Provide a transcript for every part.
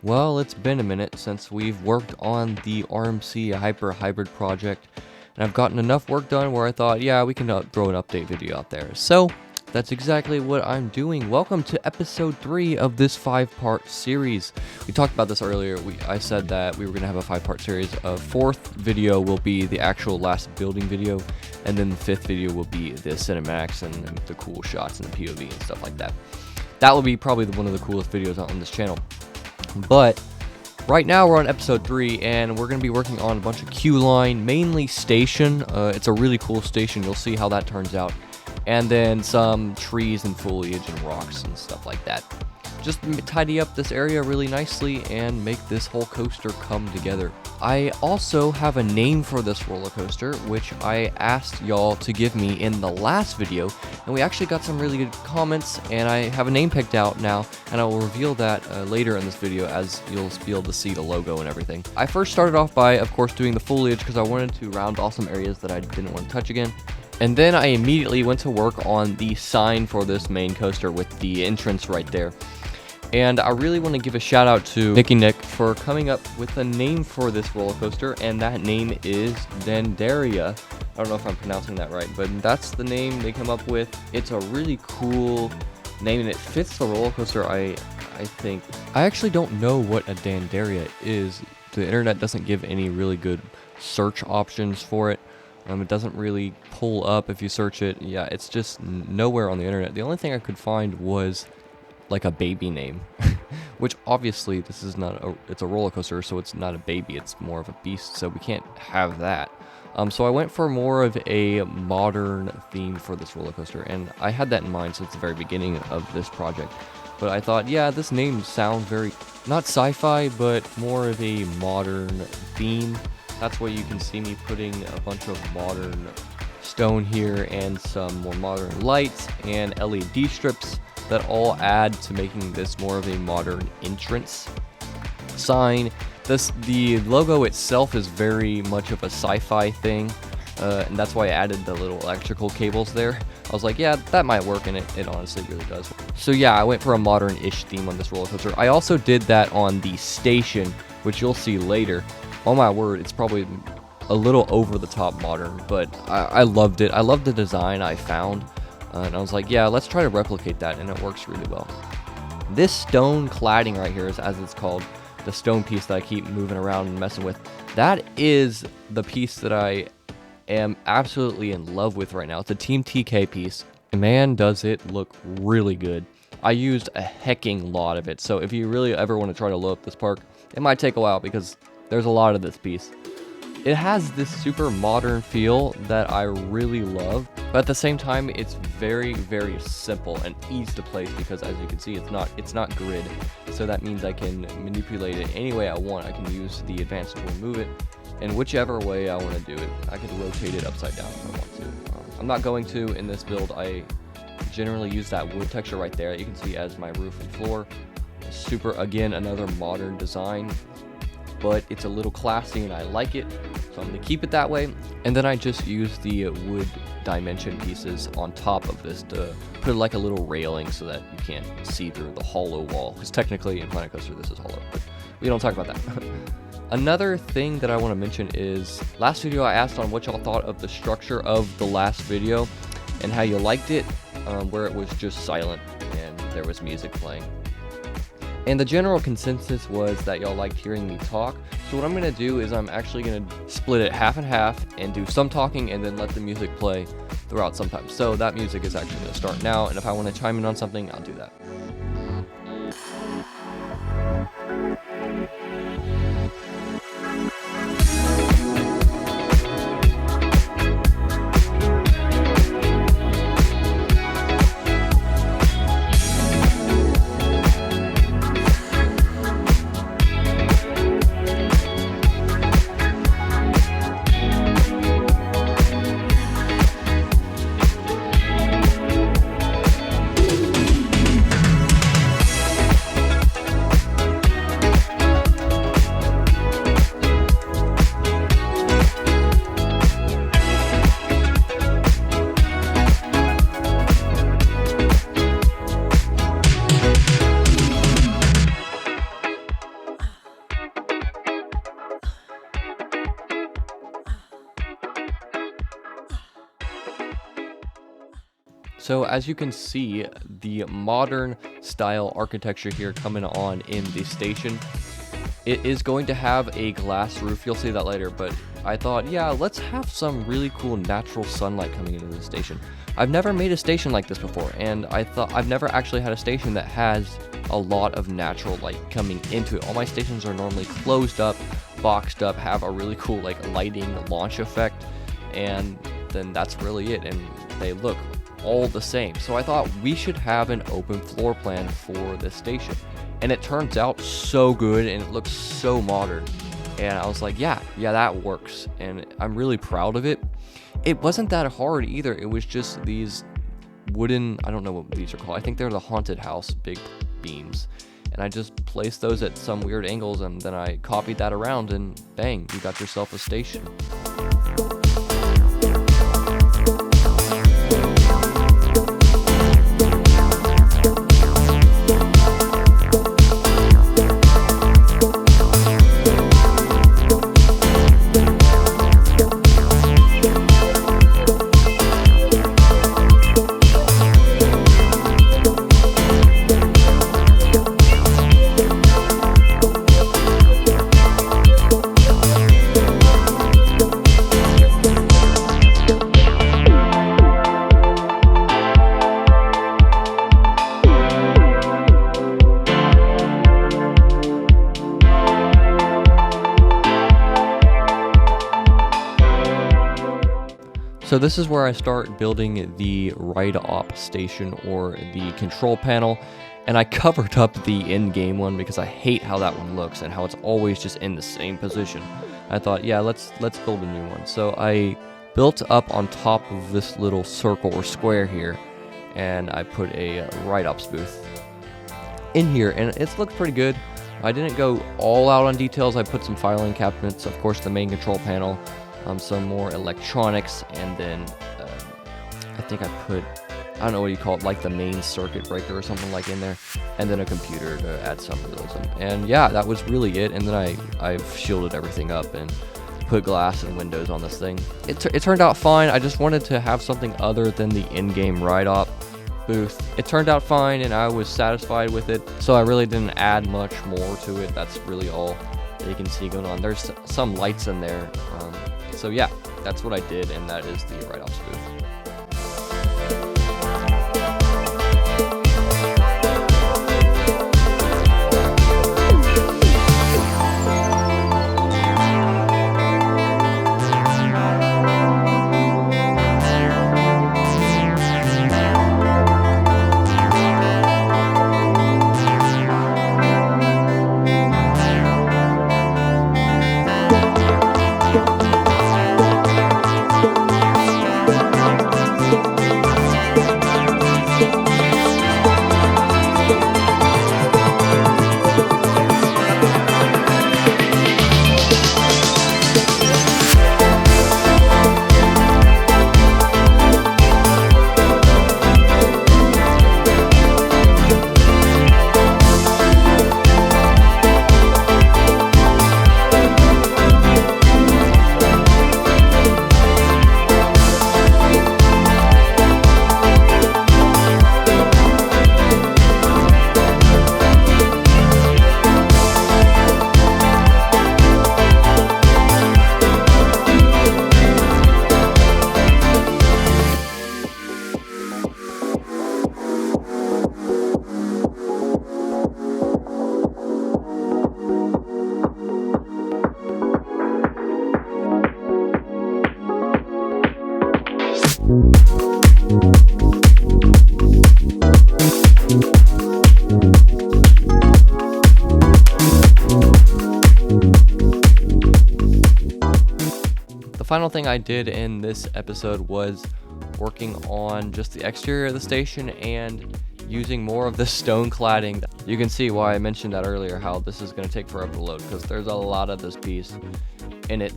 Well, it's been a minute since we've worked on the RMC Hyper Hybrid project, and I've gotten enough work done where I thought, yeah, we can throw an update video out there. So, that's exactly what I'm doing. Welcome to episode 3 of this 5-part series. We talked about this earlier. I said that we were going to have a 5-part series. 4th video will be the actual last building video, and then the 5th video will be the cinematics and the cool shots and the POV and stuff like that. That will be probably one of the coolest videos on this channel. But right now we're on episode 3, and we're going to be working on a bunch of Q-Line, mainly station. It's a really cool station. You'll see how that turns out. And then some trees and foliage and rocks and stuff like that. Just tidy up this area really nicely and make this whole coaster come together. I also have a name for this roller coaster, which I asked y'all to give me in the last video, and we actually got some really good comments, and I have a name picked out now, and I will reveal that later in this video as you'll be able to see the logo and everything. I first started off by, of course, doing the foliage because I wanted to round off some areas that I didn't want to touch again. And then I immediately went to work on the sign for this main coaster with the entrance right there. And I really want to give a shout out to Nick for coming up with a name for this roller coaster, and that name is Dandaria. I don't know if I'm pronouncing that right, but that's the name they come up with. It's a really cool name, and it fits the roller coaster, I think. I actually don't know what a Dandaria is. The internet doesn't give any really good search options for it. It doesn't really pull up if you search it. Yeah, it's just nowhere on the internet. The only thing I could find was like a baby name, which obviously this is not it's a roller coaster, so it's not a baby, it's more of a beast, so we can't have that. So I went for more of a modern theme for this roller coaster, and I had that in mind since the very beginning of this project. But I thought, yeah, this name sounds very, not sci-fi, but more of a modern theme. That's why you can see me putting a bunch of modern stone here and some more modern lights and LED strips that all add to making this more of a modern entrance sign. The logo itself is very much of a sci-fi thing, and that's why I added the little electrical cables there. I was like, yeah, that might work, and it honestly really does. So yeah, I went for a modern-ish theme on this roller coaster. I also did that on the station, which you'll see later. Oh my word, it's probably a little over the top modern, but I loved it. I loved the design I found, and I was like, yeah, let's try to replicate that, and it works really well. This stone cladding right here, as it's called, the stone piece that I keep moving around and messing with, that is the piece that I am absolutely in love with right now. It's a Team TK piece. Man, does it look really good. I used a hecking lot of it, so if you really ever want to try to load up this park, it might take a while because there's a lot of this piece. It has this super modern feel that I really love, but at the same time, it's very, very simple and easy to place because, as you can see, it's not grid. So that means I can manipulate it any way I want. I can use the advanced tool to move it, and whichever way I want to do it. I can rotate it upside down if I want to. I'm not going to in this build. I generally use that wood texture right there. You can see as my roof and floor. Super, again, another modern design, but it's a little classy and I like it, so I'm going to keep it that way. And then I just use the wood dimension pieces on top of this to put like a little railing so that you can't see through the hollow wall, because technically in Planet Coaster this is hollow, but we don't talk about that. Another thing that I want to mention is, last video I asked on what y'all thought of the structure of the last video and how you liked it, where it was just silent and there was music playing. And the general consensus was that y'all liked hearing me talk. So what I'm going to do is I'm actually going to split it half and half and do some talking and then let the music play throughout sometimes. So that music is actually going to start now, and if I want to chime in on something, I'll do that. So as you can see, the modern style architecture here coming on in the station, it is going to have a glass roof. You'll see that later, but I thought, yeah, let's have some really cool natural sunlight coming into the station. I've never made a station like this before, and I thought I've never actually had a station that has a lot of natural light coming into it. All my stations are normally closed up, boxed up, have a really cool like lighting launch effect, and then that's really it, and they look all the same. So I thought we should have an open floor plan for this station, and it turns out so good and it looks so modern, and I was like, yeah, that works, and I'm really proud of it. It wasn't that hard either. It was just these wooden, I don't know what these are called, I think they're the haunted house big beams, and I just placed those at some weird angles, and then I copied that around, and bang, you got yourself a station. So this is where I start building the ride op station, or the control panel, and I covered up the in-game one because I hate how that one looks and how it's always just in the same position. I thought, yeah, let's build a new one. So I built up on top of this little circle or square here, and I put a ride ops booth in here, and it looks pretty good. I didn't go all out on details. I put some filing cabinets, of course, the main control panel, some more electronics, and then I think I put, I don't know what you call it, like the main circuit breaker or something like in there, and then a computer to add some realism. And yeah, that was really it. And then I've shielded everything up and put glass and windows on this thing. It turned out fine. I just wanted to have something other than the in-game ride op booth. It turned out fine, and I was satisfied with it, so I really didn't add much more to it. That's really all that you can see going on. There's some lights in there, so yeah, that's what I did, and that is the ride ops booth. The final thing I did in this episode was working on just the exterior of the station and using more of the stone cladding. You can see why I mentioned that earlier, how this is going to take forever to load, because there's a lot of this piece in it.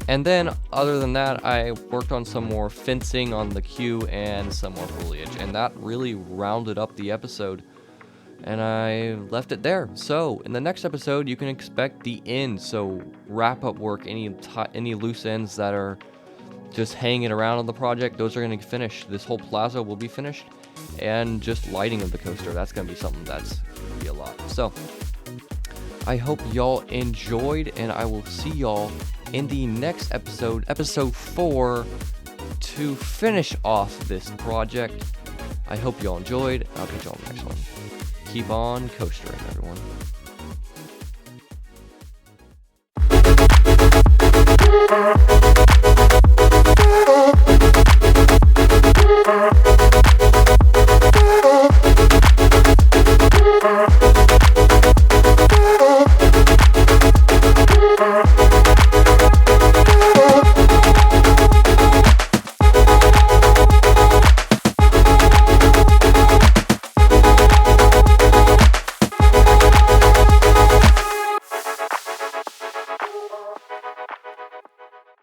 And then other than that, I worked on some more fencing on the queue and some more foliage, and that really rounded up the episode, and I left it there. So in the next episode, you can expect the end, so wrap up work, any loose ends that are just hanging around on the project, those are going to finish. This whole plaza will be finished, and just lighting of the coaster, that's going to be something that's going to be a lot. So I hope y'all enjoyed, and I will see y'all in the next episode, episode 4, to finish off this project. I hope y'all enjoyed. I'll catch y'all in the next one. Keep on coastering, everyone.